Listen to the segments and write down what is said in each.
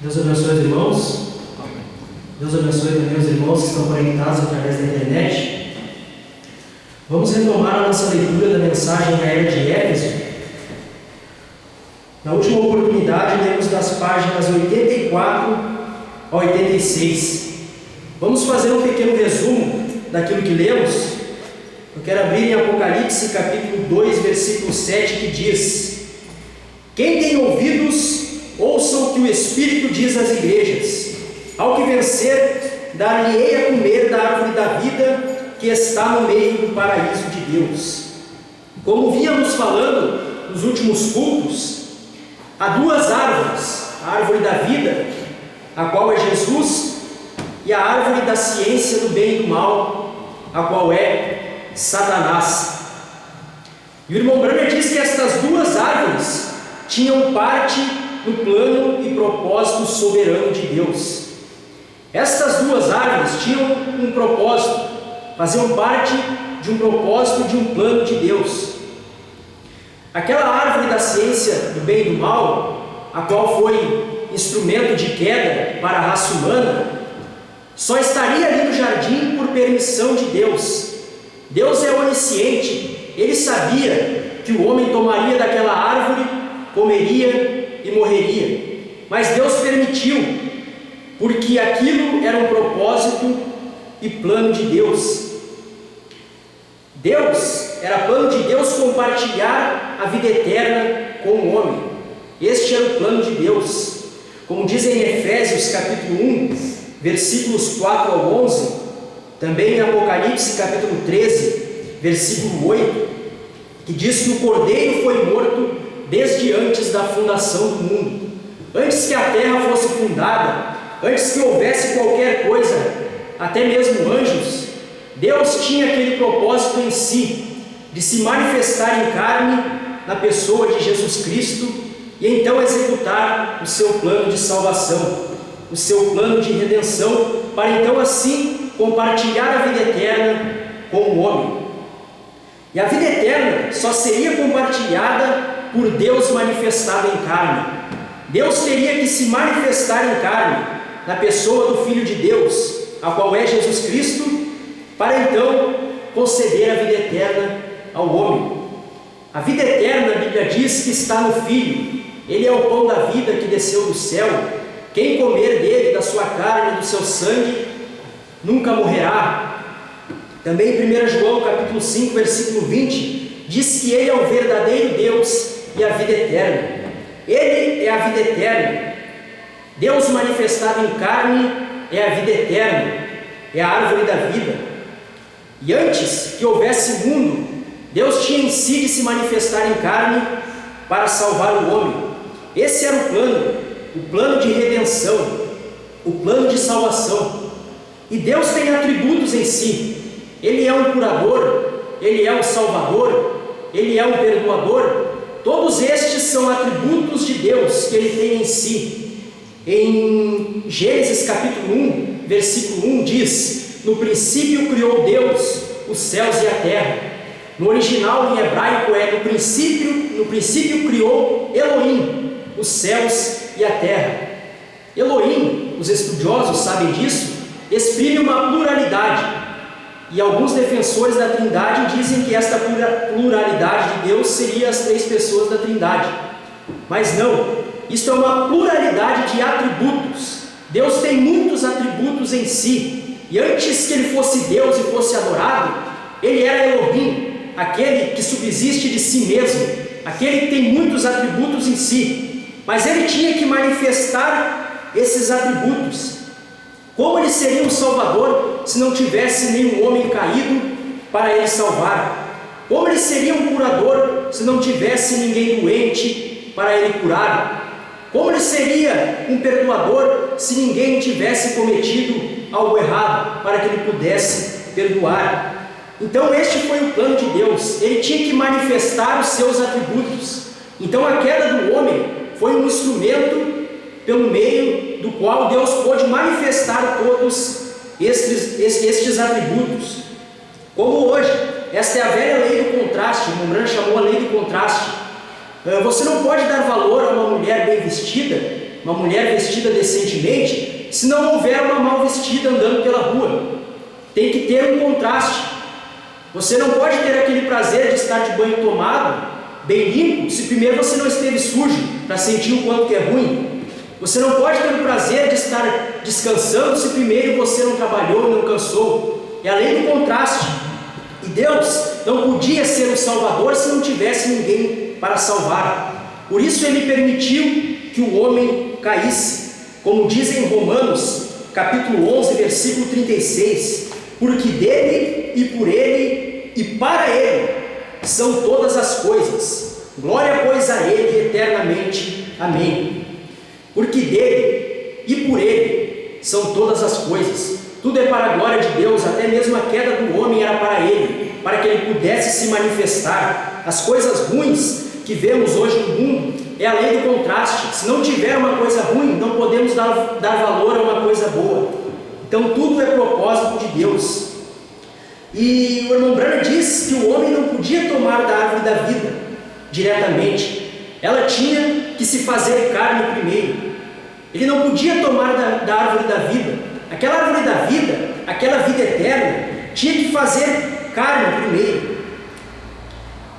Deus abençoe os irmãos. Deus abençoe também os irmãos que estão conectados através da internet. Vamos retomar a nossa leitura da mensagem à era de Éfeso. Na última oportunidade, lemos das páginas 84 a 86. Vamos fazer um pequeno resumo daquilo que lemos. Eu quero abrir em Apocalipse, capítulo 2, versículo 7, que diz: Quem tem ouvidos, ouçam o que o Espírito diz às igrejas. Ao que vencer, dar-lhe-ei a comer da árvore da vida que está no meio do paraíso de Deus. Como vínhamos falando nos últimos cultos, há duas árvores: a árvore da vida, a qual é Jesus, e a árvore da ciência do bem e do mal, a qual é Satanás. E o irmão Branham diz que estas duas árvores tinham parte no plano e propósito soberano de Deus. Estas duas árvores tinham um propósito, faziam parte de um propósito, de um plano de Deus. Aquela árvore da ciência do bem e do mal, a qual foi instrumento de queda para a raça humana, só estaria ali no jardim por permissão de Deus. Deus é onisciente, Ele sabia que o homem tomaria daquela árvore, comeria e morreria. Mas Deus permitiu, porque aquilo era um propósito e plano de Deus. Era plano de Deus compartilhar a vida eterna com o homem. Este era o plano de Deus. Como diz em Efésios capítulo 1, versículos 4 ao 11, também em Apocalipse capítulo 13, versículo 8, que diz que o Cordeiro foi morto desde antes da fundação do mundo. Antes que a terra fosse fundada, antes que houvesse qualquer coisa, até mesmo anjos, Deus tinha aquele propósito em si, de se manifestar em carne na pessoa de Jesus Cristo e então executar o seu plano de salvação, o seu plano de redenção, para então assim compartilhar a vida eterna com o homem. E a vida eterna só seria compartilhada por Deus manifestado em carne. Deus teria que se manifestar em carne na pessoa do Filho de Deus, a qual é Jesus Cristo, para então conceder a vida eterna ao homem. A vida eterna, a Bíblia diz que está no Filho. Ele é o pão da vida que desceu do céu. Quem comer dele, da sua carne e do seu sangue, nunca morrerá. Também em 1 João capítulo 5, versículo 20, diz que Ele é o verdadeiro Deus e a vida eterna. Ele é a vida eterna. Deus manifestado em carne é a vida eterna, é a árvore da vida. E antes que houvesse mundo, Deus tinha em si de se manifestar em carne para salvar o homem. Esse era o plano de redenção, o plano de salvação. E Deus tem atributos em si. Ele é um curador, Ele é um salvador, Ele é um perdoador. Todos estes são atributos de Deus que Ele tem em si. Em Gênesis capítulo 1, versículo 1 diz: No princípio criou Deus os céus e a terra. No original em hebraico é no princípio criou Elohim os céus e a terra. Elohim, os estudiosos sabem disso, exprime uma pluralidade. E alguns defensores da Trindade dizem que esta pluralidade de Deus seria as três pessoas da Trindade. Mas não, isto é uma pluralidade de atributos. Deus tem muitos atributos em si. E antes que Ele fosse Deus e fosse adorado, Ele era Elohim, aquele que subsiste de si mesmo, aquele que tem muitos atributos em si. Mas Ele tinha que manifestar esses atributos. Como Ele seria um salvador se não tivesse nenhum homem caído para Ele salvar? Como Ele seria um curador se não tivesse ninguém doente para Ele curar? Como Ele seria um perdoador se ninguém tivesse cometido algo errado para que Ele pudesse perdoar? Então este foi o plano de Deus. Ele tinha que manifestar os seus atributos. Então a queda do homem foi um instrumento pelo meio do qual Deus pôde manifestar todos estes atributos. Como hoje, esta é a velha lei do contraste, o Mombran chamou a lei do contraste. Você não pode dar valor a uma mulher bem vestida uma mulher vestida decentemente, se não houver uma mal vestida andando pela rua. Tem que ter um contraste. Você não pode ter aquele prazer de estar de banho tomado, bem limpo, se primeiro você não esteve sujo, para sentir o quanto que é ruim. Você não pode ter o prazer de estar descansando, se primeiro você não trabalhou, não cansou. É além do contraste. E Deus não podia ser o Salvador se não tivesse ninguém para salvar. Por isso Ele permitiu que o homem caísse. Como diz em Romanos, capítulo 11, versículo 36, porque dele e por ele e para ele são todas as coisas. Glória, pois, a ele eternamente. Amém. Porque dele e por ele são todas as coisas. Tudo é para a glória de Deus, até mesmo a queda do homem era para ele, para que ele pudesse se manifestar. As coisas ruins que vemos hoje no mundo é além do contraste. Se não tiver uma coisa ruim, não podemos dar valor a uma coisa boa. Então tudo é propósito de Deus. E o irmão Branham diz que o homem não podia tomar da árvore da vida diretamente. Ela tinha que se fazer carne primeiro. Ele não podia tomar da árvore da vida. Aquela árvore da vida, aquela vida eterna, tinha que fazer carne primeiro.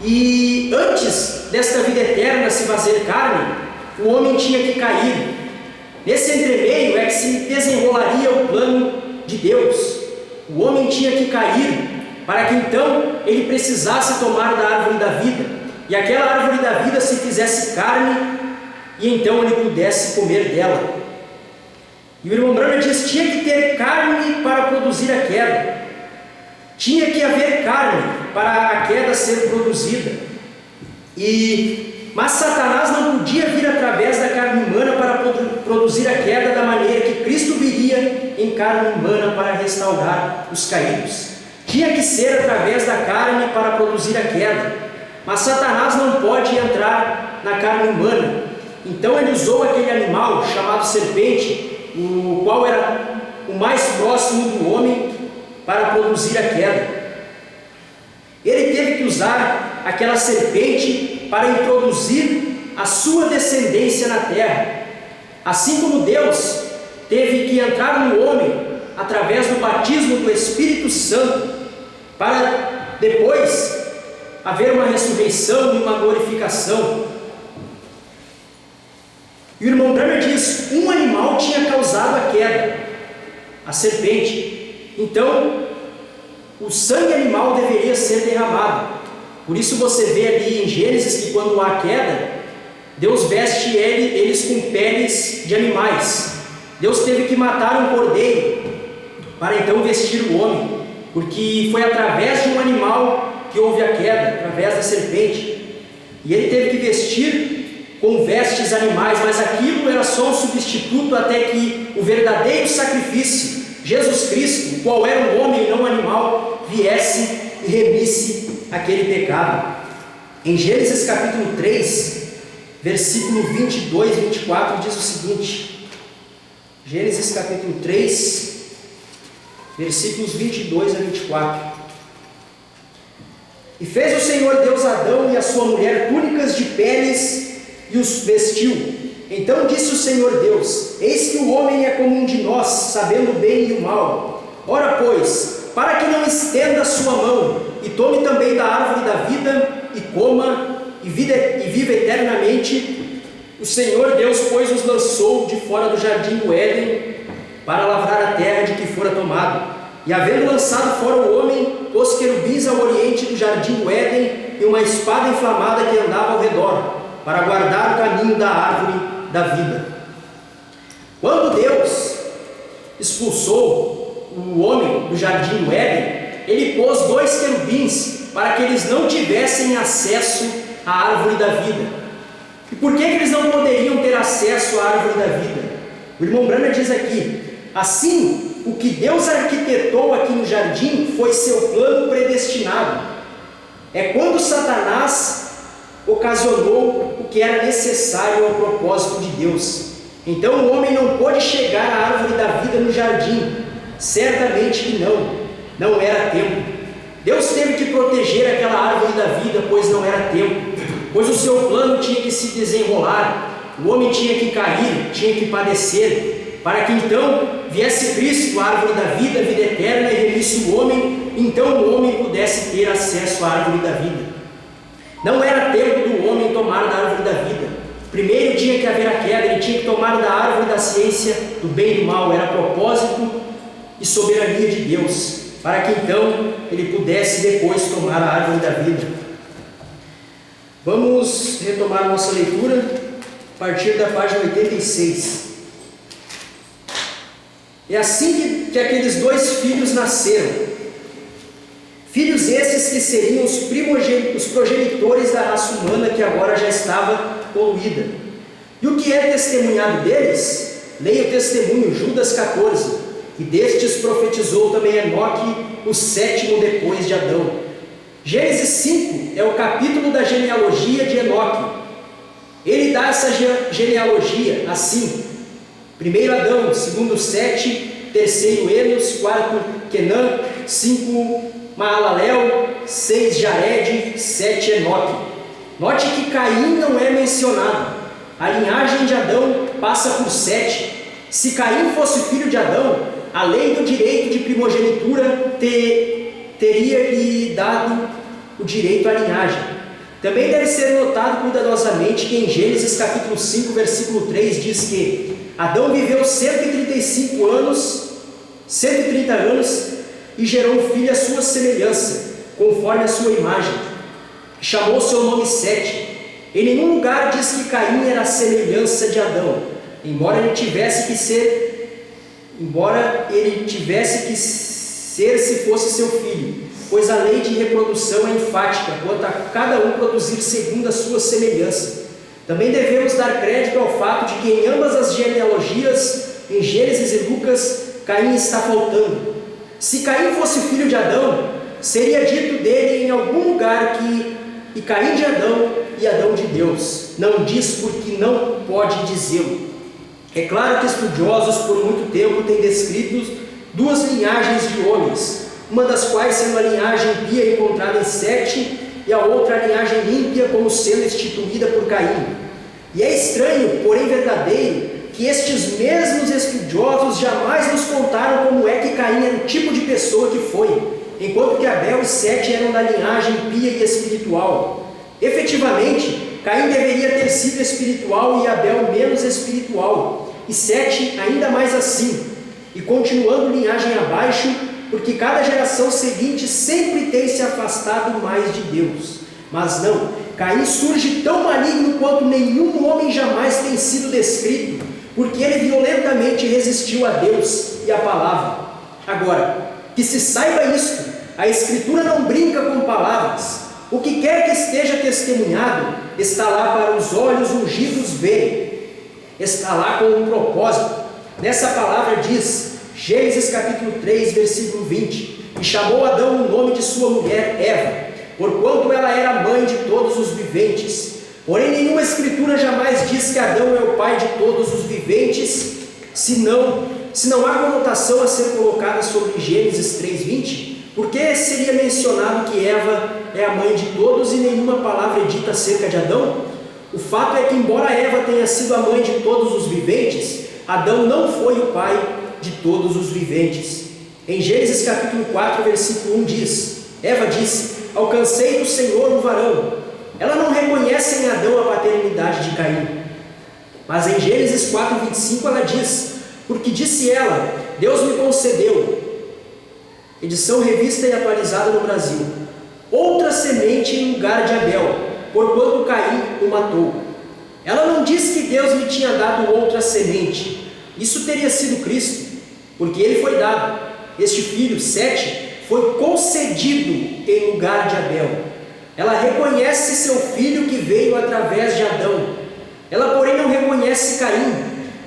E antes desta vida eterna se fazer carne, o homem tinha que cair. Nesse entremeio é que se desenrolaria o plano de Deus. O homem tinha que cair, para que então ele precisasse tomar da árvore da vida, e aquela árvore da vida se fizesse carne, e então ele pudesse comer dela. E o irmão Branham diz: tinha que ter carne para produzir a queda, tinha que haver carne para a queda ser produzida. Mas Satanás não podia vir através da carne humana para produzir a queda da maneira que Cristo viria em carne humana para restaurar os caídos. Tinha que ser através da carne para produzir a queda. Mas Satanás não pode entrar na carne humana. Então ele usou aquele animal chamado serpente, o qual era o mais próximo do homem, para produzir a queda. Ele teve que usar aquela serpente para introduzir a sua descendência na terra. Assim como Deus teve que entrar no homem através do batismo do Espírito Santo, para depois haver uma ressurreição e uma glorificação. E o irmão Branham diz: um animal tinha causado a queda, a serpente. Então, o sangue animal deveria ser derramado. Por isso você vê ali em Gênesis que quando há queda, Deus veste eles com peles de animais. Deus teve que matar um cordeiro para então vestir o homem, porque foi através de um animal que houve a queda, através da serpente. E ele teve que vestir com vestes animais, mas aquilo era só um substituto até que o verdadeiro sacrifício, Jesus Cristo, o qual era um homem e não um animal, viesse e remisse aquele pecado. Em Gênesis capítulo 3, versículo 22 e 24 diz o seguinte: Gênesis capítulo 3, versículos 22 a 24. E fez o Senhor Deus Adão e a sua mulher túnicas de peles e os vestiu. Então disse o Senhor Deus: eis que o homem é como um de nós, sabendo o bem e o mal. Ora, pois, para que não estenda a sua mão e tome também da árvore da vida e coma e viva eternamente, o Senhor Deus, pois, os lançou de fora do jardim do Éden para lavrar a terra de que fora tomado. E havendo lançado fora o homem, pôs querubins ao oriente do jardim do Éden e uma espada inflamada que andava ao redor, para guardar o caminho da árvore da vida. Quando Deus expulsou o homem do jardim do Éden, ele pôs 2 querubins para que eles não tivessem acesso à árvore da vida. E por que eles não poderiam ter acesso à árvore da vida? O irmão Branham diz aqui: assim, o que Deus arquitetou aqui no jardim foi seu plano predestinado. É quando Satanás ocasionou o que era necessário ao propósito de Deus. Então o homem não pôde chegar à árvore da vida no jardim. Certamente que não era tempo. Deus teve que proteger aquela árvore da vida, pois não era tempo, pois o seu plano tinha que se desenrolar. o homem tinha que cair, tinha que padecer, para que então viesse Cristo, a árvore da vida, a vida eterna, e remisse o homem, então o homem pudesse ter acesso à árvore da vida. Não era tempo do homem tomar da árvore da vida. Primeiro tinha que haver a queda, ele tinha que tomar da árvore da ciência do bem e do mal, era propósito e soberania de Deus, para que então ele pudesse depois tomar a árvore da vida. Vamos retomar nossa leitura a partir da página 86. É assim que aqueles dois filhos nasceram. Filhos esses que seriam os progenitores da raça humana que agora já estava poluída. E o que é testemunhado deles? Leia o testemunho, Judas 14. E destes profetizou também Enoque, o sétimo depois de Adão. Gênesis 5 é o capítulo da genealogia de Enoque. Ele dá essa genealogia assim: primeiro Adão, segundo Sete, terceiro Enos, quarto Quenã, 5 Maalalel, 6 Jared, 7 Enoque. Note que Caim não é mencionado. A linhagem de Adão passa por Sete. Se Caim fosse filho de Adão, além do direito de primogenitura, teria lhe dado o direito à linhagem. Também deve ser notado cuidadosamente que em Gênesis capítulo 5, versículo 3 diz que Adão viveu 130 anos e gerou um filho à sua semelhança, conforme a sua imagem. Chamou seu nome Sete. Em nenhum lugar diz que Caim era a semelhança de Adão, embora ele tivesse que ser se fosse seu filho, pois a lei de reprodução é enfática quanto a cada um produzir segundo a sua semelhança. Também devemos dar crédito ao fato de que em ambas as genealogias, em Gênesis e Lucas, Caim está faltando. Se Caim fosse filho de Adão, seria dito dele em algum lugar que e Caim de Adão e Adão de Deus. Não diz porque não pode dizê-lo. É claro que estudiosos por muito tempo têm descrito duas linhagens de homens, uma das quais sendo a linhagem pia encontrada em Sete e a outra a linhagem ímpia como sendo instituída por Caim. E é estranho, porém verdadeiro, que estes mesmos estudiosos jamais nos contaram como é que Caim era o tipo de pessoa que foi, enquanto que Abel e Sete eram da linhagem pia e espiritual. Efetivamente, Caim deveria ter sido espiritual e Abel menos espiritual, e Sete ainda mais assim, e continuando linhagem abaixo, porque cada geração seguinte sempre tem se afastado mais de Deus. Mas não, Caim surge tão maligno quanto nenhum homem jamais tem sido descrito, porque ele violentamente resistiu a Deus e à palavra. Agora, que se saiba isto, a Escritura não brinca com palavras. O que quer que esteja testemunhado, está lá para os olhos ungidos verem. Está lá com um propósito. Nessa palavra diz, Gênesis capítulo 3, versículo 20, e chamou Adão o nome de sua mulher Eva, porquanto ela era mãe de todos os viventes. Porém, nenhuma escritura jamais diz que Adão é o pai de todos os viventes, se não há conotação a ser colocada sobre Gênesis 3:20, por que seria mencionado que Eva é a mãe de todos e nenhuma palavra é dita acerca de Adão? O fato é que, embora Eva tenha sido a mãe de todos os viventes, Adão não foi o pai de todos os viventes. Em Gênesis capítulo 4, versículo 1 diz, Eva disse, alcancei do Senhor um varão. Ela não reconhece em Adão a paternidade de Caim. Mas em Gênesis 4:25 ela diz, porque disse ela, Deus me concedeu, edição revista e atualizada no Brasil, outra semente em lugar de Abel, porquanto Caim o matou. Ela não diz que Deus lhe tinha dado outra semente. Isso teria sido Cristo, porque ele foi dado. Este filho, Sete, foi concedido em lugar de Abel. Ela reconhece seu filho que veio através de Adão. Ela, porém, não reconhece Caim,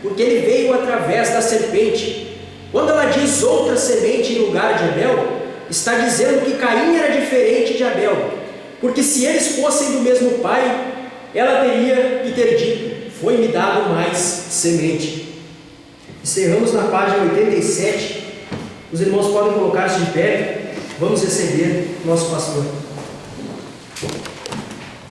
porque ele veio através da serpente. Quando ela diz outra semente em lugar de Abel, está dizendo que Caim era diferente de Abel, porque se eles fossem do mesmo pai, ela teria que ter dito, foi-me dado mais semente. Encerramos na página 87. Os irmãos podem colocar-se de pé. Vamos receber nosso pastor.